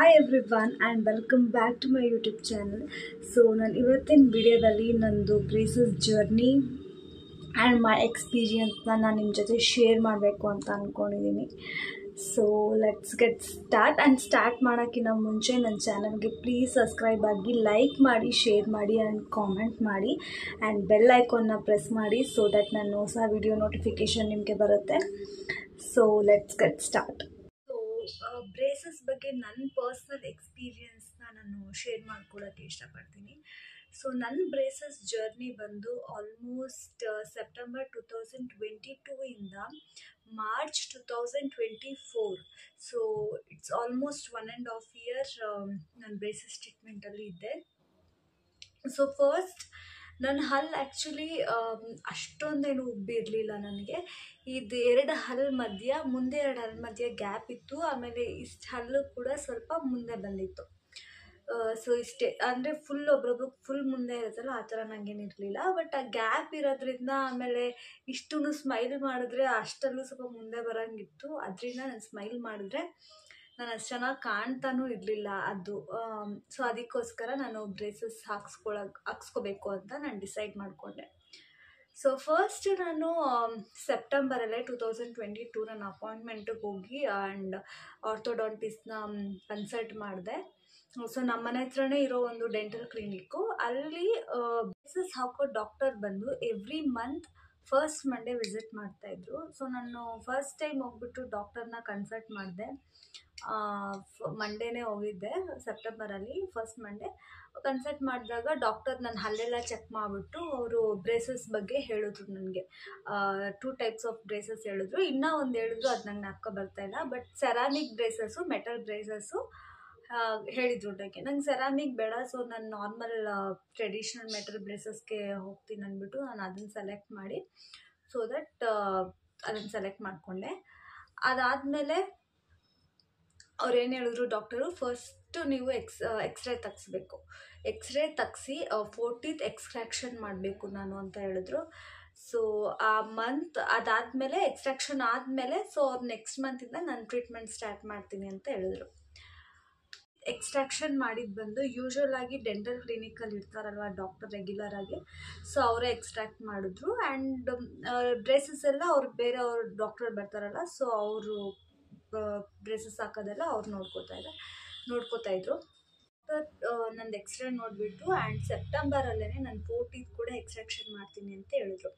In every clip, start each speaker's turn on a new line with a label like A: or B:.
A: Hi everyone and welcome back to my YouTube channel. So ನಾನು ಇವತ್ತಿನ ವಿಡಿಯೋದಲ್ಲಿ ನಂದು ಬ್ರೇಸಸ್ ಜರ್ನಿ ಆ್ಯಂಡ್ ಮೈ ಎಕ್ಸ್ಪೀರಿಯನ್ಸ್ನ ನಾನು ನಿಮ್ಮ ಜೊತೆ ಶೇರ್ ಮಾಡಬೇಕು ಅಂತ ಅಂದ್ಕೊಂಡಿದ್ದೀನಿ. ಸೊ ಲೆಟ್ಸ್ ಗೆಟ್ ಸ್ಟಾರ್ಟ್ ಮಾಡೋಕ್ಕಿಂತ ಮುಂಚೆ ನನ್ನ ಚಾನಲ್ಗೆ ಪ್ಲೀಸ್ ಸಬ್ಸ್ಕ್ರೈಬ್ ಆಗಿ, ಲೈಕ್ ಮಾಡಿ, ಶೇರ್ ಮಾಡಿ ಆ್ಯಂಡ್ ಕಾಮೆಂಟ್ ಮಾಡಿ ಆ್ಯಂಡ್ ಬೆಲ್ ಐಕಾನ್ನ ಪ್ರೆಸ್ ಮಾಡಿ ಸೊ ದಟ್ ನನ್ನ ಹೊಸ ವಿಡಿಯೋ ನೋಟಿಫಿಕೇಷನ್ ನಿಮಗೆ ಬರುತ್ತೆ. So let's get start. Braces ಬಗ್ಗೆ ನನ್ನ ಪರ್ಸ್ನಲ್ ಎಕ್ಸ್ಪೀರಿಯನ್ಸ್ನ ನಾನು ಶೇರ್ ಮಾಡ್ಕೊಳ್ಳೋಕ್ಕೆ ಇಷ್ಟಪಡ್ತೀನಿ. ಸೊ ನನ್ನ ಬ್ರೇಸಸ್ ಜರ್ನಿ ಬಂದು ಆಲ್ಮೋಸ್ಟ್ ಸೆಪ್ಟೆಂಬರ್ 2022 ಇಂದ March 2024. So it's almost 1.5 year ನಾನು ಬ್ರೇಸಸ್ ಟ್ರೀಟ್ಮೆಂಟಲ್ಲಿ ಇದ್ದೆ. ಸೊ ಫಸ್ಟ್ ನನ್ನ ಹಲ್ಲು ಆ್ಯಕ್ಚುಲಿ ಅಷ್ಟೊಂದೇನು ಉಬ್ಬಿರಲಿಲ್ಲ. ನನಗೆ ಇದು 2 ಹಲ್ಲು ಮಧ್ಯ, ಮುಂದೆ 2 ಹಲ್ಲು ಮಧ್ಯ ಗ್ಯಾಪ್ ಇತ್ತು. ಆಮೇಲೆ ಇಷ್ಟು ಹಲ್ಲು ಕೂಡ ಸ್ವಲ್ಪ ಮುಂದೆ ಬಂದಿತ್ತು. ಸೊ ಇಷ್ಟೇ, ಅಂದರೆ ಒಬ್ರೊಬ್ರು ಫುಲ್ ಮುಂದೆ ಇರುತ್ತಲ್ಲ ಆ ಥರ ನನಗೇನಿರಲಿಲ್ಲ. ಬಟ್ ಆ ಗ್ಯಾಪ್ ಇರೋದ್ರಿಂದ ಆಮೇಲೆ ಇಷ್ಟೂ ಸ್ಮೈಲ್ ಮಾಡಿದ್ರೆ ಅಷ್ಟಲ್ಲೂ ಸ್ವಲ್ಪ ಮುಂದೆ ಬರೋಂಗಿತ್ತು. ಅದರಿಂದ ನಾನು ಸ್ಮೈಲ್ ಮಾಡಿದ್ರೆ ನಾನು ಅಷ್ಟು ಚೆನ್ನಾಗಿ ಕಾಣ್ತಾನೂ ಇರಲಿಲ್ಲ ಅದು. ಸೊ ಅದಕ್ಕೋಸ್ಕರ ನಾನು ಬ್ರೇಸಸ್ ಹಾಕ್ಸ್ಕೋಬೇಕು ಅಂತ ನಾನು ಡಿಸೈಡ್ ಮಾಡಿಕೊಂಡೆ. ಸೊ ಫಸ್ಟ್ ನಾನು ಸೆಪ್ಟೆಂಬರಲ್ಲೇ 2022 ನನ್ನ ಅಪಾಯಿಂಟ್ಮೆಂಟಿಗೆ ಹೋಗಿ ಆ್ಯಂಡ್ ಆರ್ಥೋಡಾಂಟಿಸ್ಟ್ನ ಕನ್ಸಲ್ಟ್ ಮಾಡಿದೆ. ಸೊ ನಮ್ಮ ಮನೆ ಹತ್ರನೇ ಇರೋ ಒಂದು ಡೆಂಟಲ್ ಕ್ಲಿನಿಕ್ಕು. ಅಲ್ಲಿ ಬ್ರೇಸಸ್ ಹಾಕೋ ಡಾಕ್ಟರ್ ಬಂದು every month first Monday visit ಮಾಡ್ತಾಯಿದ್ರು. ಸೊ ನಾನು ಫಸ್ಟ್ ಟೈಮ್ ಹೋಗ್ಬಿಟ್ಟು ಡಾಕ್ಟರ್ನ ಕನ್ಸಲ್ಟ್ ಮಾಡಿದೆ. ಮಂಡೇನೇ ಹೋಗಿದ್ದೆ ಸೆಪ್ಟೆಂಬರಲ್ಲಿ, ಫಸ್ಟ್ ಮಂಡೇ ಕನ್ಸಲ್ಟ್ ಮಾಡಿದಾಗ ಡಾಕ್ಟರ್ ನನ್ನ ಹಲ್ಲೆಲ್ಲ ಚೆಕ್ ಮಾಡಿಬಿಟ್ಟು ಅವರು ಬ್ರೇಸಸ್ ಬಗ್ಗೆ ಹೇಳಿದ್ರು. ನನಗೆ 2 types ಆಫ್ ಬ್ರೇಸಸ್ ಹೇಳಿದ್ರು. ಇನ್ನೂ ಒಂದು ಹೇಳಿದ್ರು, ಅದು ನಂಗೆ ನಾಲ್ಕ ಬರ್ತಾಯಿಲ್ಲ. ಬಟ್ ಸೆರಾಮಿಕ್ ಬ್ರೇಸಸ್ಸು, ಮೆಟಲ್ ಬ್ರೇಸಸ್ಸು ಹೇಳಿದ್ರು ನಂಗೆ ಸೆರಾಮಿಕ್ ಬೇಡ. ಸೊ ನಾನು ನಾರ್ಮಲ್ ಟ್ರೆಡಿಷ್ನಲ್ ಮೆಟಲ್ ಬ್ರೇಸಸ್ಗೆ ಹೋಗ್ತೀನಿ ಅಂದ್ಬಿಟ್ಟು ನಾನು ಅದನ್ನು ಸೆಲೆಕ್ಟ್ ಮಾಡಿ ಸೊ ದಟ್ ಅದನ್ನು ಸೆಲೆಕ್ಟ್ ಮಾಡಿಕೊಂಡೆ. ಅದಾದಮೇಲೆ ಅವ್ರೇನು ಹೇಳಿದ್ರು ಡಾಕ್ಟರು, ಫಸ್ಟು ನೀವು ಎಕ್ಸ್ರೇ ತೆಗಿಸ್ಬೇಕು, ಎಕ್ಸ್ರೇ ತೆಗ್ಸಿ 4 teeth ಎಕ್ಸ್ಟ್ರಾಕ್ಷನ್ ಮಾಡಬೇಕು ನಾನು ಅಂತ ಹೇಳಿದ್ರು. ಸೊ ಆ ಮಂತ್ ಅದಾದಮೇಲೆ ಎಕ್ಸ್ಟ್ರಾಕ್ಷನ್ ಆದಮೇಲೆ ಸೊ ಅವ್ರು ನೆಕ್ಸ್ಟ್ ಮಂತಿಂದ ನಾನು ಟ್ರೀಟ್ಮೆಂಟ್ ಸ್ಟಾರ್ಟ್ ಮಾಡ್ತೀನಿ ಅಂತ ಹೇಳಿದ್ರು. ಎಕ್ಸ್ಟ್ರಾಕ್ಷನ್ ಮಾಡಿದ್ದು ಬಂದು ಯೂಶ್ವಲ್ ಆಗಿ ಡೆಂಟಲ್ ಕ್ಲಿನಿಕಲ್ಲಿ ಇರ್ತಾರಲ್ವ ಡಾಕ್ಟರ್ ರೆಗ್ಯುಲರ್ ಆಗಿ, ಸೊ ಅವರೇ ಎಕ್ಸ್ಟ್ರಾಕ್ಟ್ ಮಾಡಿದ್ರು. ಆ್ಯಂಡ್ ಬ್ರೇಸಸ್ ಎಲ್ಲ ಅವ್ರು ಬೇರೆ ಅವ್ರು ಡಾಕ್ಟರ್ ಬರ್ತಾರಲ್ಲ, ಸೊ ಅವರು ಬ್ರೇಸಸ್ ಹಾಕೋದೆಲ್ಲ ಅವ್ರು ನೋಡ್ಕೋತಾ ಇದ್ರು. ನಂದು ಎಕ್ಸ್ರೇ ನೋಡಿಬಿಟ್ಟು ಆ್ಯಂಡ್ ಸೆಪ್ಟೆಂಬರಲ್ಲೇ ನಾನು 4 teeth ಕೂಡ ಎಕ್ಸ್ಟ್ರಾಕ್ಷನ್ ಮಾಡ್ತೀನಿ ಅಂತ ಹೇಳಿದ್ರು.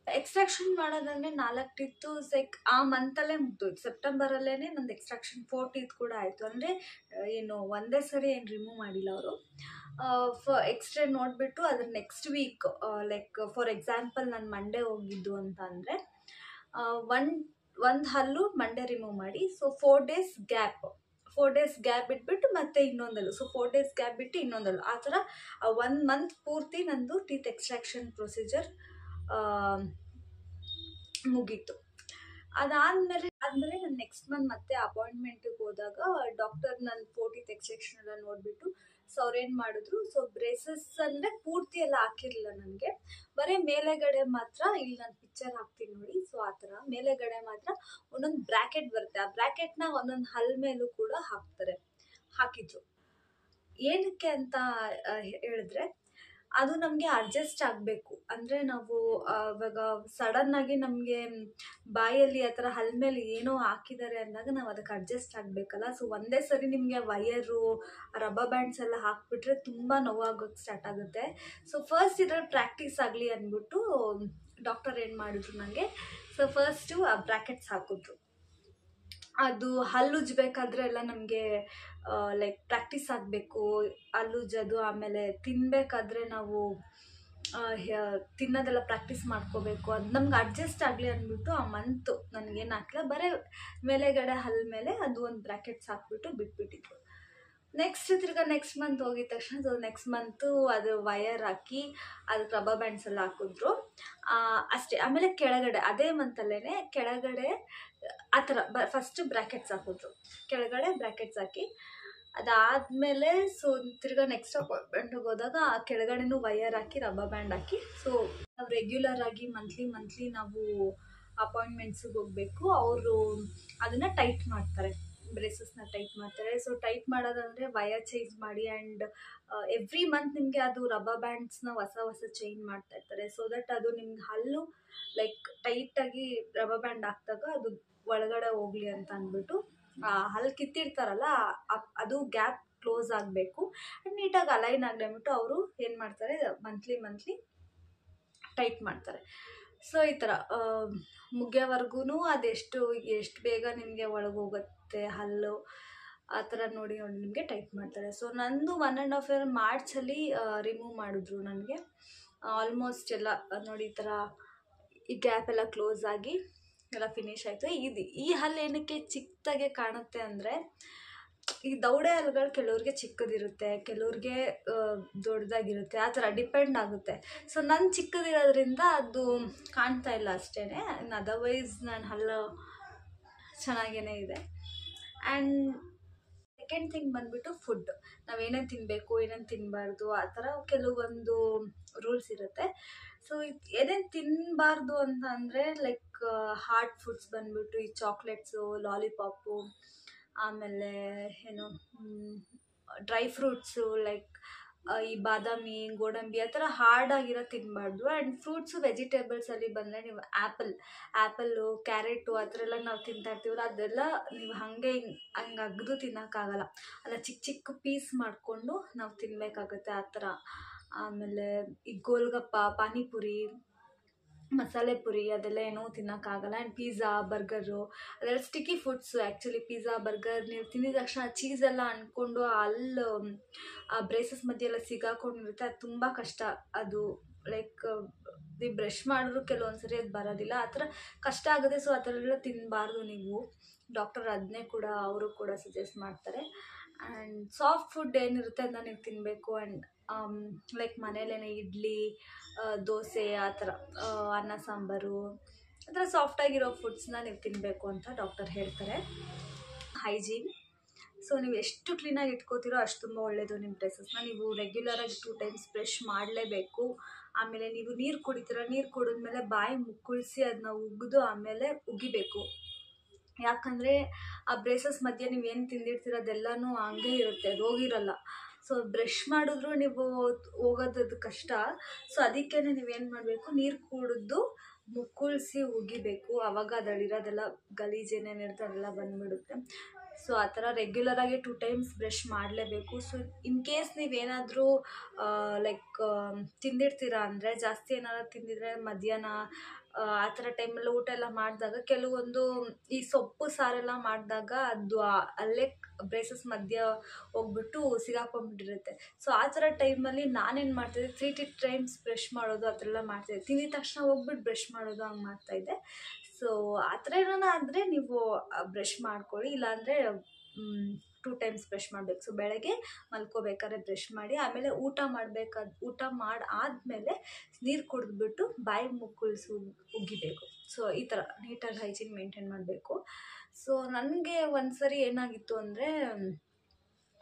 A: ಎಕ್ಸ್ಟ್ರಾಕ್ಷನ್ ಮಾಡೋದಂದರೆ 4 teeth ಆ ಮಂತಲ್ಲೇ ಮುಗ್ದೋಯ್ತು. ಸೆಪ್ಟೆಂಬರಲ್ಲೇ ನಂದು ಎಕ್ಸ್ಟ್ರಾಕ್ಷನ್ 4 teeth ಕೂಡ ಆಯಿತು. ಅಂದರೆ ಏನು ಒಂದೇ ಸರಿ ಏನು ರಿಮೂವ್ ಮಾಡಿಲ್ಲ ಅವರು. ಎಕ್ಸ್ರೇ ನೋಡಿಬಿಟ್ಟು ಅದ್ರ next week, like for example ನಾನು ಮಂಡೇ ಹೋಗಿದ್ದು ಅಂತ ಅಂದರೆ ಒಂದು ಹಲ್ಲು ಮಂಡೇ ರಿಮೂವ್ ಮಾಡಿ, ಸೊ 4 days ಗ್ಯಾಪ್ ಬಿಟ್ಬಿಟ್ಟು ಮತ್ತೆ ಇನ್ನೊಂದಲ್ಲು, ಸೊ 4 days ಗ್ಯಾಪ್ ಬಿಟ್ಟು ಇನ್ನೊಂದಲ್ಲು, ಆ ಥರ 1 month ಪೂರ್ತಿ ನಂದು ಟೀತ್ ಎಕ್ಸ್ಟ್ರಾಕ್ಷನ್ ಪ್ರೊಸೀಜರ್ ಮುಗೀತು. ಅದಾದಮೇಲೆ ನಾನು ನೆಕ್ಸ್ಟ್ ಮಂತ್ ಮತ್ತೆ ಅಪಾಯಿಂಟ್ಮೆಂಟಿಗೆ ಹೋದಾಗ ಡಾಕ್ಟರ್ ನನ್ನ 4 teeth ಎಕ್ಸ್ಟ್ರಾಕ್ಷನ್ ಎಲ್ಲ ನೋಡಿಬಿಟ್ಟು ಸೊ ಅವ್ರೇನು ಮಾಡಿದ್ರು, ಸೊ ಬ್ರೇಸಸ್ ಅಂದರೆ ಪೂರ್ತಿ ಎಲ್ಲ ಹಾಕಿರಲಿಲ್ಲ ನನಗೆ, ಬರೀ ಮೇಲೆಗಡೆ ಮಾತ್ರ, ಇಲ್ಲಿ ನಾನು ಪಿಕ್ಚರ್ ಹಾಕ್ತೀನಿ ನೋಡಿ, ಸೊ ಆ ಥರ ಮೇಲೆಗಡೆ ಮಾತ್ರ ಒಂದೊಂದು ಬ್ರ್ಯಾಕೆಟ್ ಬರುತ್ತೆ. ಆ ಬ್ರ್ಯಾಕೆಟ್ನ ಒಂದೊಂದು ಹಲ್ ಮೇಲೂ ಕೂಡ ಹಾಕಿದ್ರು. ಏನಕ್ಕೆ ಅಂತ ಹೇಳಿದ್ರೆ ಅದು ನಮಗೆ ಅಡ್ಜಸ್ಟ್ ಆಗಬೇಕು. ಅಂದರೆ ನಾವು ಇವಾಗ ಸಡನ್ನಾಗಿ ನಮಗೆ ಬಾಯಲ್ಲಿ ಆ ಥರ ಹಲ್ ಮೇಲೆ ಏನೋ ಹಾಕಿದ್ದಾರೆ ಅಂದಾಗ ನಾವು ಅದಕ್ಕೆ ಅಡ್ಜಸ್ಟ್ ಆಗಬೇಕಲ್ಲ. ಸೊ ಒಂದೇ ಸರಿ ನಿಮಗೆ ವಯರು, ರಬ್ಬರ್ ಬ್ಯಾಂಡ್ಸ್ ಎಲ್ಲ ಹಾಕಿಬಿಟ್ರೆ ತುಂಬ ನೋವಾಗೋಕ್ಕೆ ಸ್ಟಾರ್ಟ್ ಆಗುತ್ತೆ. ಸೊ ಫಸ್ಟ್ ಇದ್ರಲ್ಲಿ ಪ್ರಾಕ್ಟೀಸ್ ಆಗಲಿ ಅಂದ್ಬಿಟ್ಟು ಡಾಕ್ಟರ್ ಏನು ಮಾಡಿದ್ರು ನನಗೆ, ಸೊ ಫಸ್ಟು ಆ ಬ್ರ್ಯಾಕೆಟ್ಸ್ ಹಾಕಿದ್ರು. ಅದು ಹಲ್ಲುಜ್ಜಬೇಕಾದ್ರೆ ಎಲ್ಲ ನಮಗೆ ಲೈಕ್ ಪ್ರಾಕ್ಟೀಸ್ ಆಗಬೇಕು ಹಲ್ಲುಜ್ಜೋದು. ಆಮೇಲೆ ತಿನ್ನಬೇಕಾದ್ರೆ ನಾವು ತಿನ್ನೋದೆಲ್ಲ ಪ್ರಾಕ್ಟೀಸ್ ಮಾಡ್ಕೋಬೇಕು. ಅದು ನಮ್ಗೆ ಅಡ್ಜಸ್ಟ್ ಆಗಲಿ ಅಂದ್ಬಿಟ್ಟು ಆ ಮಂತು ನನಗೇನು ಹಾಕಿಲ್ಲ, ಬರೀ ಮೇಲೆಗಡೆ ಹಲ್ಲು ಮೇಲೆ ಅದು ಒಂದು ಬ್ರ್ಯಾಕೆಟ್ಸ್ ಹಾಕ್ಬಿಟ್ಟು ಬಿಟ್ಬಿಟ್ಟಿದ್ರು. ನೆಕ್ಸ್ಟ್ ಮಂತ್ ಹೋಗಿದ ತಕ್ಷಣ ಸೊ ನೆಕ್ಸ್ಟ್ ಮಂತು ಅದು ವಯರ್ ಹಾಕಿ ಅದಕ್ಕೆ ರಬ್ಬರ್ ಬ್ಯಾಂಡ್ಸ್ ಎಲ್ಲ ಹಾಕಿದ್ರು ಅಷ್ಟೇ. ಆಮೇಲೆ ಕೆಳಗಡೆ ಅದೇ ಮಂತಲ್ಲೇ ಕೆಳಗಡೆ ಆ ಥರ ಫಸ್ಟ್ ಬ್ರ್ಯಾಕೆಟ್ಸ್ ಹಾಕಿದ್ರು, ಕೆಳಗಡೆ ಬ್ರ್ಯಾಕೆಟ್ಸ್ ಹಾಕಿ ಅದಾದಮೇಲೆ ಸೊ ನೆಕ್ಸ್ಟ್ ಅಪಾಯಿಂಟ್ಮೆಂಟಿಗೆ ಹೋದಾಗ ಆ ಕೆಳಗಡೆನೂ ವಯರ್ ಹಾಕಿ ರಬ್ಬರ್ ಬ್ಯಾಂಡ್ ಹಾಕಿ, ಸೊ ನಾವು ರೆಗ್ಯುಲರ್ ಆಗಿ ಮಂತ್ಲಿ ನಾವು ಅಪಾಯಿಂಟ್ಮೆಂಟ್ಸಿಗೆ ಹೋಗಬೇಕು. ಅವರು ಅದನ್ನು ಟೈಟ್ ಮಾಡ್ತಾರೆ. ಬ್ರೇಸಸ್ನ ಟೈಟ್ ಮಾಡ್ತಾರೆ. ಸೊ ಟೈಟ್ ಮಾಡೋದಂದರೆ ವಯರ್ ಚೇಂಜ್ ಮಾಡಿ ಆ್ಯಂಡ್ ಎವ್ರಿ ಮಂತ್ ನಿಮಗೆ ಅದು ರಬ್ಬರ್ ಬ್ಯಾಂಡ್ಸ್ನ ಹೊಸ ಚೇಂಜ್ ಮಾಡ್ತಾ ಇರ್ತಾರೆ. ಸೊ ದಟ್ ಅದು ನಿಮ್ಗೆ ಹಲ್ಲು ಲೈಕ್ ಟೈಟಾಗಿ ರಬ್ಬರ್ ಬ್ಯಾಂಡ್ ಹಾಕಿದಾಗ ಅದು ಒಳಗಡೆ ಹೋಗಲಿ ಅಂತ ಅಂದ್ಬಿಟ್ಟು ಹಲ್ಲು ಕಿತ್ತಿರ್ತಾರಲ್ಲ ಅದು ಗ್ಯಾಪ್ ಕ್ಲೋಸ್ ಆಗಬೇಕು ಆ್ಯಂಡ್ ನೀಟಾಗಿ ಅಲೈನ್ ಆಗಲಿ ಅಂದ್ಬಿಟ್ಟು ಅವರು ಏನು ಮಾಡ್ತಾರೆ, ಮಂತ್ಲಿ ಟೈಟ್ ಮಾಡ್ತಾರೆ. ಸೊ ಈ ಥರ ಮುಗಿಯೋವರೆಗೂ ಎಷ್ಟು ಬೇಗ ನಿಮಗೆ ಒಳಗೋಗುತ್ತೆ ಹಲ್ಲು ಆ ಥರ ನೋಡಿ ನಿಮಗೆ ಟೈಟ್ ಮಾಡ್ತಾರೆ. ಸೊ ನಂದು 1.5 year ಮಾರ್ಚಲ್ಲಿ ರಿಮೂವ್ ಮಾಡಿದ್ರು ನನಗೆ. ಆಲ್ಮೋಸ್ಟ್ ಎಲ್ಲ ನೋಡಿ ಈ ಥರ ಈ ಗ್ಯಾಪ್ ಎಲ್ಲ ಕ್ಲೋಸ್ ಆಗಿ ಎಲ್ಲ ಫಿನಿಶ್ ಆಯಿತು. ಈ ಹಲ್ಲು ಏನಕ್ಕೆ ಚಿಕ್ಕದಾಗೆ ಕಾಣುತ್ತೆ ಅಂದರೆ, ಈ ದೌಡೆ ಹಲ್ಲುಗಳು ಕೆಲವ್ರಿಗೆ ಚಿಕ್ಕದಿರುತ್ತೆ, ಕೆಲವ್ರಿಗೆ ದೊಡ್ಡದಾಗಿರುತ್ತೆ, ಆ ಥರ ಡಿಪೆಂಡ್ ಆಗುತ್ತೆ. ಸೊ ನನ್ನ ಚಿಕ್ಕದಿರೋದ್ರಿಂದ ಅದು ಕಾಣ್ತಾ ಇಲ್ಲ ಅಷ್ಟೇ. ಅದರ್ವೈಸ್ ನನ್ನ ಹಲ್ಲು ಚೆನ್ನಾಗೇ ಇದೆ. ಆ್ಯಂಡ್ ಸೆಕೆಂಡ್ ಥಿಂಗ್ ಬಂದುಬಿಟ್ಟು ಫುಡ್. ನಾವೇನೇನು ತಿನ್ನಬೇಕು, ಏನೇನು ತಿನ್ನಬಾರ್ದು, ಆ ಥರ ಕೆಲವೊಂದು ರೂಲ್ಸ್ ಇರುತ್ತೆ. ಸೊ ಏನೇನು ತಿನ್ನಬಾರ್ದು ಅಂತ ಅಂದರೆ ಲೈಕ್ ಹಾರ್ಡ್ ಫುಡ್ಸ್ ಬಂದುಬಿಟ್ಟು ಈ ಚಾಕ್ಲೇಟ್ಸು, ಲಾಲಿಪಾಪು, ಆಮೇಲೆ ಏನು ಡ್ರೈ ಫ್ರೂಟ್ಸು ಲೈಕ್ ಈ ಬಾದಾಮಿ, ಗೋಡಂಬಿ ಆ ಥರ ಹಾರ್ಡಾಗಿರೋ ತಿನ್ನಬಾರ್ದು. ಆ್ಯಂಡ್ ಫ್ರೂಟ್ಸು ವೆಜಿಟೇಬಲ್ಸಲ್ಲಿ ಬಂದರೆ ನೀವು ಆ್ಯಪಲ್ಲು, ಕ್ಯಾರೆಟು ಆ ಥರ ಎಲ್ಲ ನಾವು ತಿಂತಾ ಇರ್ತೀವಲ್ಲ, ಅದೆಲ್ಲ ನೀವು ಹಂಗೆ ಅಗ್ದು ತಿನ್ನೋಕ್ಕಾಗಲ್ಲ. ಅಲ್ಲ ಚಿಕ್ಕ ಪೀಸ್ ಮಾಡಿಕೊಂಡು ನಾವು ತಿನ್ನಬೇಕಾಗುತ್ತೆ ಆ ಥರ. ಆಮೇಲೆ ಈ ಗೋಲ್ಗಪ್ಪ, ಪಾನಿಪುರಿ, ಮಸಾಲೆ ಪುರಿ ಅದೆಲ್ಲ ಏನೂ ತಿನ್ನೋಕ್ಕಾಗಲ್ಲ. ಆ್ಯಂಡ್ ಪಿಜ್ಜಾ, ಬರ್ಗರು ಅದೆಲ್ಲ sticky foods. Actually pizza, burger ನೀವು ತಿಂದಿದ ತಕ್ಷಣ ಚೀಸೆಲ್ಲ ಅಂದ್ಕೊಂಡು ಅಲ್ಲು ಆ ಬ್ರೇಸಸ್ ಮಧ್ಯೆ ಎಲ್ಲ ಸಿಗಾಕೊಂಡಿರುತ್ತೆ. ಅದು ತುಂಬ ಕಷ್ಟ. ಅದು ಲೈಕ್ ನೀವು ಬ್ರಷ್ ಮಾಡಿದ್ರು ಕೆಲವೊಂದು ಸರಿ ಅದು ಬರೋದಿಲ್ಲ, ಆ ಥರ ಕಷ್ಟ ಆಗುತ್ತೆ. ಸೊ ಆ ಥರ ಎಲ್ಲ ತಿನ್ನಬಾರ್ದು ನೀವು. ಡಾಕ್ಟರ್ ಅದನ್ನೇ ಕೂಡ ಅವರು ಕೂಡ ಸಜೆಸ್ಟ್ ಮಾಡ್ತಾರೆ. ಆ್ಯಂಡ್ ಸಾಫ್ಟ್ ಫುಡ್ ಏನಿರುತ್ತೆ ಅದನ್ನ ನೀವು ತಿನ್ನಬೇಕು. ಆ್ಯಂಡ್ ಲೈಕ್ ಮನೇಲೇ ಇಡ್ಲಿ, ದೋಸೆ ಆ ಥರ, ಅನ್ನ ಸಾಂಬಾರು ಆ ಥರ ಸಾಫ್ಟಾಗಿರೋ ಫುಡ್ಸ್ನ ನೀವು ತಿನ್ನಬೇಕು ಅಂತ ಡಾಕ್ಟರ್ ಹೇಳ್ತಾರೆ. ಹೈಜೀನ್. ಸೊ ನೀವು ಎಷ್ಟು ಕ್ಲೀನಾಗಿ ಇಟ್ಕೋತೀರೋ ಅಷ್ಟು ತುಂಬ ಒಳ್ಳೆಯದು. ನಿಮ್ಮ ಡ್ರೆಸ್ಸಸ್ನ ನೀವು ರೆಗ್ಯುಲರಾಗಿ 2 times ಬ್ರಷ್ ಮಾಡಲೇಬೇಕು. ಆಮೇಲೆ ನೀವು ನೀರು ಕುಡಿತೀರ, ನೀರು ಕುಡಿದ್ಮೇಲೆ ಬಾಯಿ ಮುಕ್ಕಳಿಸಿ ಅದನ್ನ ಉಗಿದು ಆಮೇಲೆ ಉಗಿಬೇಕು. ಯಾಕಂದರೆ ಆ ಬ್ರೇಸಸ್ ಮಧ್ಯೆ ನೀವೇನು ತಿಂದಿರ್ತೀರ ಅದೆಲ್ಲನೂ ಹಂಗೆ ಇರುತ್ತೆ, ಅದು ಹೋಗಿರಲ್ಲ. ಸೊ ಬ್ರಷ್ ಮಾಡಿದ್ರು ನೀವು ಹೋಗೋದದು ಕಷ್ಟ. ಸೊ ಅದಕ್ಕೇ ನೀವೇನು ಮಾಡಬೇಕು, ನೀರು ಕುಡಿದು ಮುಕ್ಕಳಿಸಿ ಉಗಿಬೇಕು. ಆವಾಗ ಅದರಲ್ಲಿರೋದೆಲ್ಲ ಗಲೀಜು ಏನೇನಿರುತ್ತೆ ಅದೆಲ್ಲ ಬಂದುಬಿಡುತ್ತೆ. ಸೊ ಆ ಥರ ರೆಗ್ಯುಲರಾಗಿ 2 times ಬ್ರಷ್ ಮಾಡಲೇಬೇಕು. ಸೊ ಇನ್ ಕೇಸ್ ನೀವೇನಾದರೂ ಲೈಕ್ ತಿಂದಿರ್ತೀರ ಅಂದರೆ, ಜಾಸ್ತಿ ಏನಾದ್ರು ತಿಂದಿದ್ರೆ ಮಧ್ಯಾಹ್ನ ಆ ಥರ ಟೈಮಲ್ಲಿ ಊಟ ಎಲ್ಲ ಮಾಡಿದಾಗ ಕೆಲವೊಂದು ಈ ಸೊಪ್ಪು ಸಾರೆಲ್ಲ ಮಾಡಿದಾಗ ಅದು ಅಲ್ಲೇ ಬ್ರೇಸಸ್ ಮಧ್ಯೆ ಹೋಗ್ಬಿಟ್ಟು ಸಿಗಾಕೊಂಡ್ಬಿಟ್ಟಿರುತ್ತೆ. ಸೊ ಆ ಥರ ಟೈಮಲ್ಲಿ ನಾನೇನು ಮಾಡ್ತಿದ್ದೆ, 3 times ಬ್ರಷ್ ಮಾಡೋದು ಆ ಥರ ಎಲ್ಲ ಮಾಡ್ತಾಯಿದ್ದೆ. ತಿಂದಿದ ತಕ್ಷಣ ಹೋಗ್ಬಿಟ್ಟು ಬ್ರಷ್ ಮಾಡೋದು ಹಂಗೆ ಮಾಡ್ತಾಯಿದ್ದೆ. ಸೊ ಆ ಥರ ಏನಾರ ಆದರೆ ನೀವು ಬ್ರಷ್ ಮಾಡ್ಕೊಳ್ಳಿ, ಇಲ್ಲಾಂದರೆ 2 times ಬ್ರಷ್ ಮಾಡಬೇಕು. ಸೊ ಬೆಳಗ್ಗೆ ಮಲ್ಕೋಬೇಕಾದ್ರೆ ಬ್ರಷ್ ಮಾಡಿ, ಆಮೇಲೆ ಊಟ ಆದಮೇಲೆ ನೀರು ಕುಡಿದ್ಬಿಟ್ಟು ಬಾಯಿ ಮುಕ್ಕಳಿಸಿ ಉಗಿಬೇಕು. ಸೊ ಈ ಥರ ನೀಟಾಗಿ ಹೈಜೀನ್ ಮೇಂಟೈನ್ ಮಾಡಬೇಕು. ಸೊ ನನಗೆ ಒಂದು ಸರಿ ಏನಾಗಿತ್ತು ಅಂದರೆ,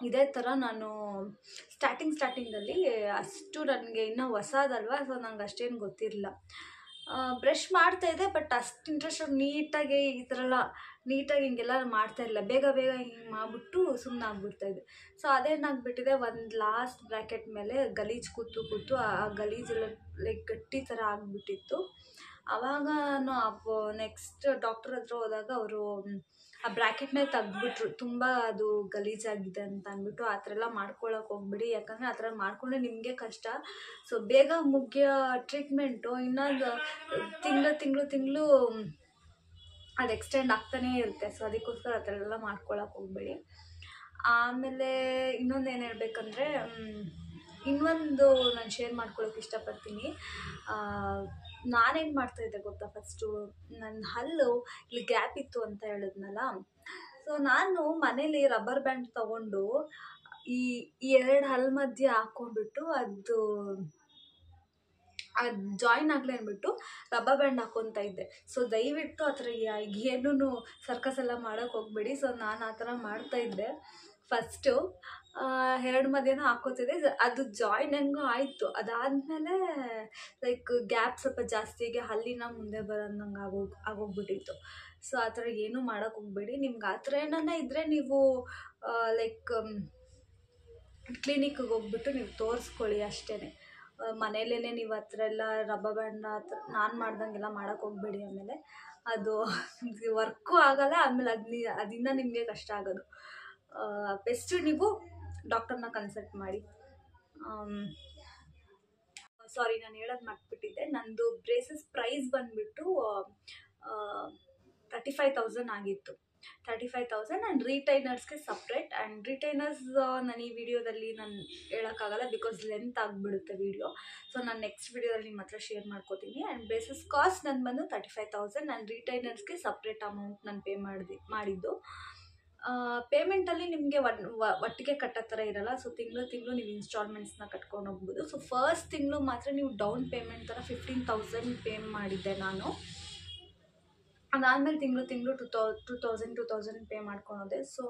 A: ಇದೇ ಥರ ನಾನು ಸ್ಟಾರ್ಟಿಂಗಲ್ಲಿ ಅಷ್ಟು ನನಗೆ ಇನ್ನೂ ಹೊಸದಲ್ವ, ಸೊ ನಂಗೆ ಅಷ್ಟೇನು ಗೊತ್ತಿರಲಿಲ್ಲ. ಬ್ರಷ್ ಮಾಡ್ತಾಯಿದ್ದೆ, ಬಟ್ ಅಷ್ಟು ಇಂಟ್ರೆಸ್ಟಾಗಿ ನೀಟಾಗಿ ಈ ಥರ ಎಲ್ಲ ನೀಟಾಗಿ ಹಿಂಗೆಲ್ಲ ಮಾಡ್ತಾಯಿರಲಿಲ್ಲ. ಬೇಗ ಹಿಂಗೆ ಮಾಡಿಬಿಟ್ಟು ಸುಮ್ಮನೆ ಆಗ್ಬಿಡ್ತಾಯಿದ್ದೆ. ಸೊ ಅದೇನಾಗ್ಬಿಟ್ಟಿದೆ, ಒಂದು ಲಾಸ್ಟ್ ಬ್ರ್ಯಾಕೆಟ್ ಮೇಲೆ ಗಲೀಜು ಕೂತು ಆ ಗಲೀಜೆಲ್ಲ ಲೈಕ್ ಗಟ್ಟಿ ಥರ ಆಗಿಬಿಟ್ಟಿತ್ತು. ಆವಾಗ ನಾವು ನೆಕ್ಸ್ಟ್ ಡಾಕ್ಟರ್ ಹತ್ರ ಹೋದಾಗ ಅವರು ಆ ಬ್ರ್ಯಾಕೆಟ್ನೇ ತೆಗ್ದುಬಿಟ್ರು. ತುಂಬ ಅದು ಗಲೀಜಾಗಿದೆ ಅಂತ ಅಂದ್ಬಿಟ್ಟು ಆ ಥರ ಎಲ್ಲ ಮಾಡ್ಕೊಳಕ್ಕೆ ಹೋಗ್ಬಿಡಿ, ಯಾಕಂದರೆ ಆ ಥರ ಮಾಡಿಕೊಂಡ್ರೆ ನಿಮಗೆ ಕಷ್ಟ. ಸೊ ಬೇಗ ಮುಗಿಯೋ ಟ್ರೀಟ್ಮೆಂಟು ಇನ್ನೊಂದು ತಿಂಗಳು ಅದು ಎಕ್ಸ್ಟೆಂಡ್ ಆಗ್ತಾನೇ ಇರುತ್ತೆ. ಸೊ ಅದಕ್ಕೋಸ್ಕರ ಆ ಥರ ಎಲ್ಲ ಮಾಡ್ಕೊಳಕ್ಕೆ ಹೋಗ್ಬೇಡಿ. ಆಮೇಲೆ ಇನ್ನೊಂದು ಏನು ಹೇಳ್ಬೇಕಂದ್ರೆ, ಇನ್ನೊಂದು ನಾನು ಶೇರ್ ಮಾಡ್ಕೊಳಕ್ಕೆ ಇಷ್ಟಪಡ್ತೀನಿ. ನಾನೇನು ಮಾಡ್ತಾಯಿದ್ದೆ ಗೊತ್ತಾ, ಫಸ್ಟು ನನ್ನ ಹಲ್ಲು ಇಲ್ಲಿ ಗ್ಯಾಪ್ ಇತ್ತು ಅಂತ ಹೇಳಿದ್ನಲ್ಲ. ಸೊ ನಾನು ಮನೇಲಿ ರಬ್ಬರ್ ಬ್ಯಾಂಡ್ ತೊಗೊಂಡು ಈ 2 ಹಲ್ಲು ಮಧ್ಯೆ ಹಾಕ್ಕೊಂಡ್ಬಿಟ್ಟು ಅದು ಜಾಯಿನ್ ಆಗಲಿ ಅಂದ್ಬಿಟ್ಟು ರಬ್ಬರ್ ಬ್ಯಾಂಡ್ ಹಾಕ್ಕೊತಾ ಇದ್ದೆ. ಸೊ ದಯವಿಟ್ಟು ಆ ಥರ ಏನೂ ಸರ್ಕಸ್ ಎಲ್ಲ ಮಾಡೋಕ್ಕೆ ಹೋಗ್ಬೇಡಿ. ಸೊ ನಾನು ಆ ಥರ ಮಾಡ್ತಾಯಿದ್ದೆ. ಫಸ್ಟು 2 ಮದಿನೂ ಹಾಕೋತಿದ್ದೆ. ಅದು ಜಾಯ್ನಿಂಗು ಆಯಿತು. ಅದಾದಮೇಲೆ ಲೈಕ್ ಗ್ಯಾಪ್ ಸ್ವಲ್ಪ ಜಾಸ್ತಿಗೆ ಹಲ್ಲಿನ ಮುಂದೆ ಬರೋದಂಗೆ ಆಗೋಗ್ಬಿಟ್ಟಿತ್ತು. ಸೊ ಆ ಥರ ಏನೂ ಮಾಡೋಕ್ಕೆ ಹೋಗಬೇಡಿ. ನಿಮ್ಗೆ ಆ ಥರ ಏನಾನ ಇದ್ದರೆ ನೀವು ಲೈಕ್ ಕ್ಲಿನಿಕ್ಗೆ ಹೋಗ್ಬಿಟ್ಟು ನೀವು ತೋರಿಸ್ಕೊಳ್ಳಿ ಅಷ್ಟೇ. ಮನೇಲೇ ನೀವು ಆ ಥರ ಎಲ್ಲ ರಬ್ಬರ್ ಬ್ಯಾಂಡ್ನ ಆ ಥರ ನಾನು ಮಾಡ್ದಂಗೆಲ್ಲ ಮಾಡೋಕ್ಕೆ ಹೋಗಬೇಡಿ. ಆಮೇಲೆ ಅದು ವರ್ಕು ಆಗೋಲ್ಲ. ಆಮೇಲೆ ಅದರಿಂದ ನಿಮಗೆ ಕಷ್ಟ ಆಗೋದು. ಬೆಸ್ಟು ನೀವು ಡಾಕ್ಟರ್ನ ಕನ್ಸಲ್ಟ್ ಮಾಡಿ. ಸಾರಿ, ನಾನು ಹೇಳೋದು ಮರ್ತ್ಬಿಟ್ಟಿದ್ದೆ. ನಂದು ಬ್ರೇಸಸ್ ಪ್ರೈಸ್ ಬಂದುಬಿಟ್ಟು 35,000 ಆಗಿತ್ತು. 35,000 ಆ್ಯಂಡ್ ರಿಟೈನರ್ಸ್ಗೆ ಸಪ್ರೇಟ್. ಆ್ಯಂಡ್ ರಿಟೈನರ್ಸ್ ನಾನು ಈ ವಿಡಿಯೋದಲ್ಲಿ ನಾನು ಹೇಳೋಕ್ಕಾಗಲ್ಲ, ಬಿಕಾಸ್ ಲೆಂತ್ ಆಗಿಬಿಡುತ್ತೆ ವಿಡಿಯೋ. ಸೊ ನಾನು ನೆಕ್ಸ್ಟ್ ವಿಡಿಯೋದಲ್ಲಿ ನಿಮ್ಮ ಹತ್ರ ಶೇರ್ ಮಾಡ್ಕೋತೀನಿ. ಆ್ಯಂಡ್ ಬ್ರೇಸಸ್ ಕಾಸ್ಟ್ ನಾನು ಬಂದು 35,000 ಆ್ಯಂಡ್ ರಿಟೈನರ್ಸ್ಗೆ ಸಪ್ರೇಟ್ ಅಮೌಂಟ್ ನಾನು ಪೇ ಮಾಡಿದ್ದು. ಪೇಮೆಂಟಲ್ಲಿ ನಿಮಗೆ ಒಟ್ಟಿಗೆ ಕಟ್ಟೋ ಥರ ಇರಲ್ಲ. ಸೊ ತಿಂಗಳು ನೀವು ಇನ್ಸ್ಟಾಲ್ಮೆಂಟ್ಸ್ನ ಕಟ್ಕೊಂಡು ಹೋಗ್ಬೋದು. ಸೊ ಫಸ್ಟ್ ತಿಂಗಳು ಮಾತ್ರ ನೀವು ಡೌನ್ ಪೇಮೆಂಟ್ ಥರ 15,000 ಪೇ ಮಾಡಿದ್ದೆ ನಾನು. ಅದಾದಮೇಲೆ ತಿಂಗಳು 2,000 ಪೇ ಮಾಡ್ಕೊಳೋದೆ. ಸೊ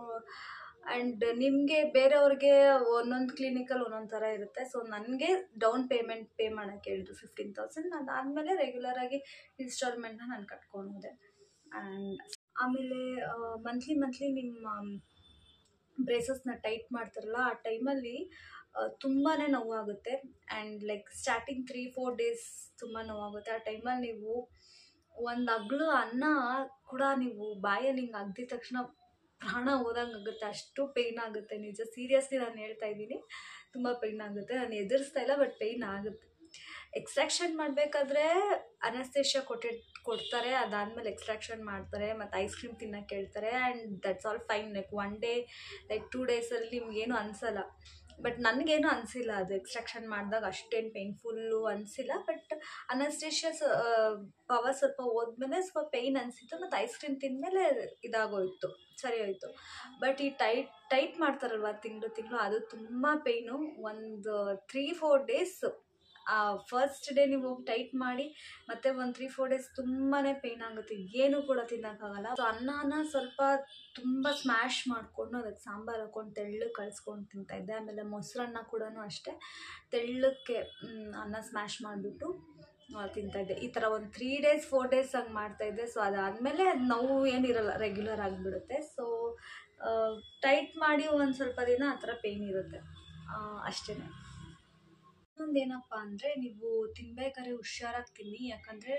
A: ಆ್ಯಂಡ್ ನಿಮಗೆ ಬೇರೆಯವ್ರಿಗೆ ಒಂದೊಂದು ಕ್ಲಿನಿಕಲ್ಲಿ ಒಂದೊಂದು ಥರ ಇರುತ್ತೆ. ಸೊ ನನಗೆ ಡೌನ್ ಪೇಮೆಂಟ್ ಪೇ ಮಾಡೋಕ್ಕೆ ಹೇಳಿದ್ರು 15,000. ಅದಾದಮೇಲೆ ರೆಗ್ಯುಲರಾಗಿ ಇನ್ಸ್ಟಾಲ್ಮೆಂಟ್ನ ನಾನು ಕಟ್ಕೊಳೋದೆ. ಆ್ಯಂಡ್ ಆಮೇಲೆ ಮಂತ್ಲಿ ನಿಮ್ಮ ಬ್ರೇಸಸ್ನ ಟೈಟ್ ಮಾಡ್ತಾರಲ್ಲ, ಆ ಟೈಮಲ್ಲಿ ತುಂಬಾ ನೋವಾಗುತ್ತೆ. ಆ್ಯಂಡ್ ಲೈಕ್ ಸ್ಟಾರ್ಟಿಂಗ್ 3-4 ಡೇಸ್ ತುಂಬ ನೋವಾಗುತ್ತೆ. ಆ ಟೈಮಲ್ಲಿ ನೀವು ಒಂದು ಅಗ್ಳು ಅನ್ನ ಕೂಡ ನೀವು ಬಾಯಲ್ಲಿ ಹಿಂಗೆ ಅಗ್ದಿದ ತಕ್ಷಣ ಪ್ರಾಣ ಹೋದಂಗೆ ಆಗುತ್ತೆ. ಅಷ್ಟು ಪೇಯ್ನ್ ಆಗುತ್ತೆ. ನಿಜ, ಸೀರಿಯಸ್ಲಿ ನಾನು ಹೇಳ್ತಾ ಇದ್ದೀನಿ, ತುಂಬ ಪೇಯ್ನ್ ಆಗುತ್ತೆ. ನಾನು ಎದುರಿಸ್ತಾ ಇಲ್ಲ, ಬಟ್ ಪೇಯ್ನ್ ಆಗುತ್ತೆ. ಎಕ್ಸ್ಟ್ರಾಕ್ಷನ್ ಮಾಡಬೇಕಾದ್ರೆ ಅನಸ್ತೇಷಿಯಾ ಕೊಡ್ತಾರೆ. ಅದಾದಮೇಲೆ ಎಕ್ಸ್ಟ್ರಾಕ್ಷನ್ ಮಾಡ್ತಾರೆ ಮತ್ತು ಐಸ್ ಕ್ರೀಮ್ ತಿನ್ನೋಕ್ಕೆ ಹೇಳ್ತಾರೆ. And that's all fine. Like 1 day like 2 ಡೇಸಲ್ಲಿ ನಿಮ್ಗೇನು ಅನಿಸಲ್ಲ. ಬಟ್ ನನಗೇನು ಅನಿಸಿಲ್ಲ. ಅದು ಎಕ್ಸ್ಟ್ರಾಕ್ಷನ್ ಮಾಡಿದಾಗ ಅಷ್ಟೇನು ಪೇಯ್ನ್ಫುಲ್ಲು ಅನಿಸಿಲ್ಲ. ಬಟ್ ಅನಸ್ತೇಷಿಯಾ ಪವರ್ ಸ್ವಲ್ಪ ಹೋದ್ಮೇಲೆ ಸ್ವಲ್ಪ ಪೇಯ್ನ್ ಅನಿಸಿತ್ತು. ಮತ್ತು ಐಸ್ ಕ್ರೀಮ್ ತಿಂದಮೇಲೆ ಇದಾಗೋಯಿತು, ಸರಿ ಹೋಯಿತು. ಬಟ್ ಈ ಟೈಟ್ ಮಾಡ್ತಾರಲ್ವ ತಿಂಗಳು ಅದು ತುಂಬ ಪೇಯ್ನು. ಒಂದು 3-4 ಡೇಸ್ ಫಸ್ಟ್ ಡೇ ನೀವು ಹೋಗಿ ಟೈಟ್ ಮಾಡಿ ಮತ್ತೆ ಒಂದು 3-4 ಡೇಸ್ ತುಂಬಾ ಪೇಯ್ನ್ ಆಗುತ್ತೆ. ಏನೂ ಕೂಡ ತಿನ್ನೋಕ್ಕಾಗಲ್ಲ. ಸೊ ಅನ್ನನ ಸ್ವಲ್ಪ ತುಂಬ ಸ್ಮ್ಯಾಶ್ ಮಾಡಿಕೊಂಡು ಅದಕ್ಕೆ ಸಾಂಬಾರು ಹಾಕ್ಕೊಂಡು ತೆಳ್ಳಗೆ ಕಳಿಸ್ಕೊಂಡು ತಿಂತಾಯಿದ್ದೆ. ಆಮೇಲೆ ಮೊಸರನ್ನ ಕೂಡ ಅಷ್ಟೇ ತೆಳ್ಳಕ್ಕೆ ಅನ್ನ ಸ್ಮ್ಯಾಶ್ ಮಾಡಿಬಿಟ್ಟು ತಿಂತಾಯಿದ್ದೆ. ಈ ಥರ ಒಂದು 3 ಡೇಸ್ 4 ಡೇಸ್ ಹಂಗೆ ಮಾಡ್ತಾಯಿದ್ದೆ. ಸೊ ಅದಾದಮೇಲೆ ನೋವು ಏನಿರಲ್ಲ, ರೆಗ್ಯುಲರ್ ಆಗಿಬಿಡುತ್ತೆ. ಸೊ ಟೈಟ್ ಮಾಡಿ ಒಂದು ಸ್ವಲ್ಪ ದಿನ ಆ ಥರ ಪೇಯ್ನ್ ಇರುತ್ತೆ ಅಷ್ಟೇ. ಇನ್ನೊಂದೇನಪ್ಪ ಅಂದರೆ, ನೀವು ತಿನ್ಬೇಕಾದ್ರೆ ಹುಷಾರಾಗಿ ತಿನ್ನಿ. ಯಾಕಂದರೆ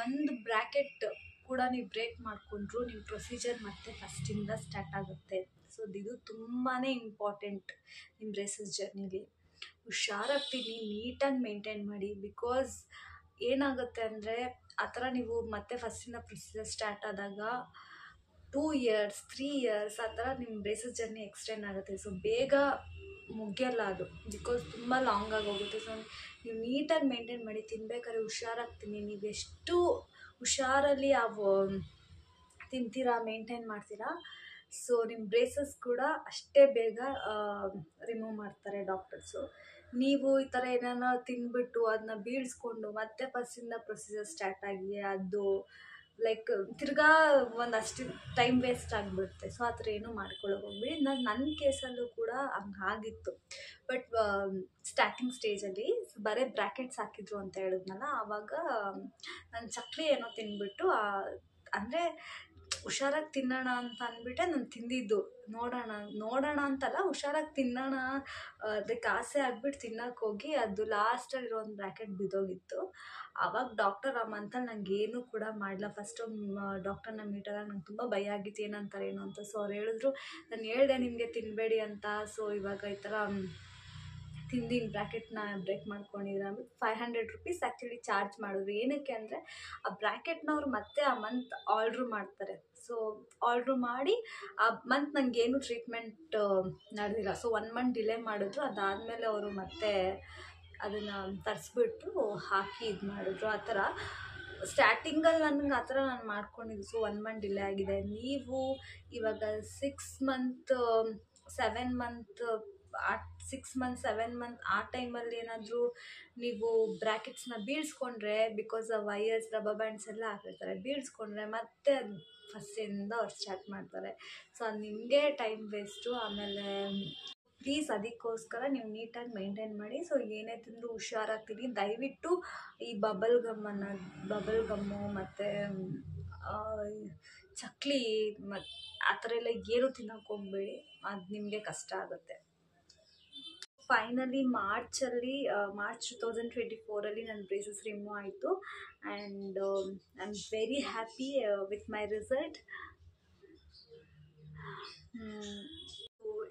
A: ಒಂದು ಬ್ರ್ಯಾಕೆಟ್ ಕೂಡ ನೀವು ಬ್ರೇಕ್ ಮಾಡಿಕೊಂಡ್ರು ನಿಮ್ಮ ಪ್ರೊಸೀಜರ್ ಮತ್ತೆ ಫಸ್ಟಿಂದ ಸ್ಟಾರ್ಟ್ ಆಗುತ್ತೆ. ಸೊ ಇದು ತುಂಬಾ ಇಂಪಾರ್ಟೆಂಟ್ ನಿಮ್ಮ ಬ್ರೇಸಸ್ ಜರ್ನಿಲಿ. ಹುಷಾರಾಗಿ ತಿನ್ನಿ, ನೀಟಾಗಿ ಮೇಂಟೈನ್ ಮಾಡಿ. ಬಿಕಾಸ್ ಏನಾಗುತ್ತೆ ಅಂದರೆ, ಆ ಥರ ನೀವು ಮತ್ತೆ ಫಸ್ಟಿಂದ ಪ್ರೊಸೀಜರ್ ಸ್ಟಾರ್ಟ್ ಆದಾಗ 2 ಇಯರ್ಸ್ 3 ಇಯರ್ಸ್ ಆ ಥರ ನಿಮ್ಮ ಬ್ರೇಸಸ್ ಜರ್ನಿ ಎಕ್ಸ್ಟೆಂಡ್ ಆಗುತ್ತೆ. ಸೊ ಬೇಗ ಮುಗಿಯಲ್ಲ ಅದು, ಬಿಕಾಸ್ ತುಂಬ ಲಾಂಗ್ ಆಗೋಗುತ್ತೆ. ಸೊ ನೀವು ನೀಟಾಗಿ ಮೇಂಟೈನ್ ಮಾಡಿ. ತಿನ್ಬೇಕಾದ್ರೆ ಹುಷಾರಾಗ್ತೀನಿ. ನೀವು ಎಷ್ಟು ಹುಷಾರಲ್ಲಿ ತಿಂತೀರಾ, ಮೇಂಟೈನ್ ಮಾಡ್ತೀರಾ, ಸೊ ನಿಮ್ಮ ಬ್ರೇಸಸ್ ಕೂಡ ಅಷ್ಟೇ ಬೇಗ ರಿಮೂವ್ ಮಾಡ್ತಾರೆ ಡಾಕ್ಟರ್ಸು. ನೀವು ಈ ಥರ ಏನಾನ ತಿಂದ್ಬಿಟ್ಟು ಅದನ್ನ ಬೀಳಿಸ್ಕೊಂಡು ಮತ್ತೆ ಫಸ್ಟಿಂದ ಪ್ರೊಸೀಜರ್ ಸ್ಟಾರ್ಟ್ ಆಗಿ ಅದು ಲೈಕ್ ತಿರ್ಗಾ ಒಂದಷ್ಟು ಟೈಮ್ ವೇಸ್ಟ್ ಆಗಿಬಿಡುತ್ತೆ. ಸೊ ಆ ಥರ ಏನೂ ಮಾಡ್ಕೊಳ್ಳೋಕೆ ಹೋಗ್ಬಿಡಿ. ನನ್ನ ಕೇಸಲ್ಲೂ ಕೂಡ ಹಂಗಾಗಿತ್ತು. ಬಟ್ ಸ್ಟಾರ್ಟಿಂಗ್ ಸ್ಟೇಜಲ್ಲಿ ಬರೀ ಬ್ರ್ಯಾಕೆಟ್ಸ್ ಹಾಕಿದ್ರು ಅಂತ ಹೇಳಿದ್ನಲ್ಲ, ಆವಾಗ ನಾನು ಚಕ್ಲಿ ಏನೋ ತಿಂದ್ಬಿಟ್ಟು ಅಂದರೆ ಹುಷಾರಾಗಿ ತಿನ್ನೋಣ ಅಂತ ಅಂದ್ಬಿಟ್ಟೆ ನಾನು ತಿಂದಿದ್ದು. ನೋಡೋಣ ಅಂತಲ್ಲ, ಹುಷಾರಾಗಿ ತಿನ್ನೋಣ ಅದಕ್ಕೆ ಆಸೆ ಆಗಿಬಿಟ್ಟು ತಿನ್ನೋಕೆ ಹೋಗಿ ಅದು ಲಾಸ್ಟಲ್ಲಿರೋ ಒಂದು ಬ್ರ್ಯಾಕೆಟ್ ಬಿದ್ದೋಗಿತ್ತು. ಆವಾಗ ಡಾಕ್ಟರ್ ಆ ಮಂತಲ್ಲಿ ನಂಗೆ ಏನೂ ಕೂಡ ಮಾಡಲ್ಲ. ಫಸ್ಟು ಡಾಕ್ಟರ್ನ ಮೀಟ್ ಆದಾಗ ನಂಗೆ ತುಂಬ ಭಯ ಆಗಿತ್ತು, ಏನಂತಾರೆ ಏನು ಅಂತ. ಸೊ ಅವ್ರು ಹೇಳಿದ್ರು, ನಾನು ಹೇಳಿದೆ ನಿಮಗೆ ತಿನ್ನಬೇಡಿ ಅಂತ. ಸೊ ಇವಾಗ ಈ ಥರ ತಿಂದಿನ ಬ್ರ್ಯಾಕೆಟ್ನ ಬ್ರೇಕ್ ಮಾಡ್ಕೊಂಡಿದ್ರೆ ಅಂದ್ಬಿಟ್ಟು 500 ರೂಪೀಸ್ ಆ್ಯಕ್ಚುಲಿ ಚಾರ್ಜ್ ಮಾಡಿದ್ರು. ಏನಕ್ಕೆ ಅಂದರೆ ಆ ಬ್ರ್ಯಾಕೆಟ್ನ ಅವ್ರು ಮತ್ತೆ ಆ ಮಂತ್ ಆರ್ಡ್ರ್ ಮಾಡ್ತಾರೆ. ಸೊ ಆರ್ಡ್ರ್ ಮಾಡಿ ಆ ಮಂತ್ ನನಗೇನು ಟ್ರೀಟ್ಮೆಂಟ್ ನಡೆದಿಲ್ಲ. ಸೊ 1 ಮಂತ್ ಡಿಲೇ ಮಾಡಿದ್ರು. ಅದಾದಮೇಲೆ ಅವರು ಮತ್ತೆ ಅದನ್ನು ತರಿಸ್ಬಿಟ್ಟು ಹಾಕಿ ಇದು ಮಾಡಿದ್ರು. ಆ ಥರ ಸ್ಟಾರ್ಟಿಂಗಲ್ಲಿ ನನಗೆ ಆ ಥರ ನಾನು ಮಾಡ್ಕೊಂಡಿದ್ದು. ಸೊ 1 ಮಂತ್ ಡಿಲೇ ಆಗಿದೆ. ನೀವು ಇವಾಗ 6 ಮಂತ್ 7 ಮಂತ್ 6 ಮಂತ್ 7 ಮಂತ್ ಆ ಟೈಮಲ್ಲಿ ಏನಾದರೂ ನೀವು ಬ್ರ್ಯಾಕೆಟ್ಸ್ನ ಬೀಳ್ಸ್ಕೊಂಡ್ರೆ, ಬಿಕಾಸ್ ಆ ವೈಯರ್ಸ್ ರಬ್ಬರ್ ಬ್ಯಾಂಡ್ಸ್ ಎಲ್ಲ ಹಾಕಿರ್ತಾರೆ, ಬೀಳ್ಸ್ಕೊಂಡ್ರೆ ಮತ್ತೆ ಅದು ಫಸ್ಟಿಂದ ಅವ್ರು ಸ್ಟಾರ್ಟ್ ಮಾಡ್ತಾರೆ. ಸೊ ಅದು ನಿಮಗೆ ಟೈಮ್ ವೇಸ್ಟು. ಆಮೇಲೆ ಪ್ಲೀಸ್ ಅದಕ್ಕೋಸ್ಕರ ನೀವು ನೀಟಾಗಿ ಮೇಂಟೈನ್ ಮಾಡಿ. ಸೊ ಏನೇ ತಿಂದರೂ ಹುಷಾರಾಗ್ತೀನಿ. ದಯವಿಟ್ಟು ಈ ಬಬಲ್ ಗಮ್ಮು ಮತ್ತು ಚಕ್ಲಿ ಮತ್ತು ಆ ಥರ ಎಲ್ಲ ಏನು ತಿನ್ನೋಕೆ ಹೋಗಬೇಡಿ, ಅದು ನಿಮಗೆ ಕಷ್ಟ ಆಗುತ್ತೆ. ಫೈನಲಿ ಮಾರ್ಚ್ 2024 ನನ್ನ ಬ್ರೇಸಸ್ ರಿಮೂವ್ ಆಯಿತು. And I am very happy with my result.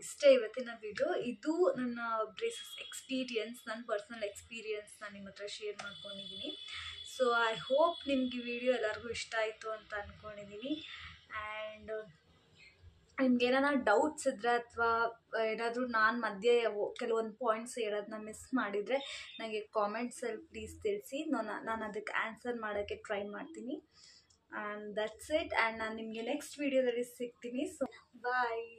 A: ಇಷ್ಟೇ ಇವತ್ತಿನ ವಿಡಿಯೋ. ಇದು ನನ್ನ ಬ್ರೇಸಸ್ ಎಕ್ಸ್ಪೀರಿಯನ್ಸ್, ನನ್ನ ಪರ್ಸ್ನಲ್ ಎಕ್ಸ್ಪೀರಿಯನ್ಸ್ ನಾನು ನಿಮ್ಮ ಹತ್ರ ಶೇರ್ ಮಾಡ್ಕೊಂಡಿದ್ದೀನಿ. ಸೊ ಐ ಹೋಪ್ ನಿಮ್ಗೆ ಈ ವಿಡಿಯೋ ಎಲ್ಲರಿಗೂ ಇಷ್ಟ ಆಯಿತು ಅಂತ ಅಂದ್ಕೊಂಡಿದ್ದೀನಿ. ಆ್ಯಂಡ್ ನಿಮ್ಗೆ ಏನಾರ ಡೌಟ್ಸ್ ಇದ್ದರೆ ಅಥವಾ ಏನಾದರೂ ನಾನು ಮಧ್ಯೆ ಕೆಲವೊಂದು ಪಾಯಿಂಟ್ಸ್ ಹೇಳೋದನ್ನ ಮಿಸ್ ಮಾಡಿದರೆ ನನಗೆ ಕಾಮೆಂಟ್ಸಲ್ಲಿ ಪ್ಲೀಸ್ ತಿಳಿಸಿ. ನಾನು ಅದಕ್ಕೆ ಆನ್ಸರ್ ಮಾಡೋಕ್ಕೆ ಟ್ರೈ ಮಾಡ್ತೀನಿ. And that's it. ಆ್ಯಂಡ್ ನಾನು ನಿಮಗೆ ನೆಕ್ಸ್ಟ್ ವೀಡಿಯೋದಲ್ಲಿ ಸಿಗ್ತೀನಿ. ಸೊ ಬಾಯ್.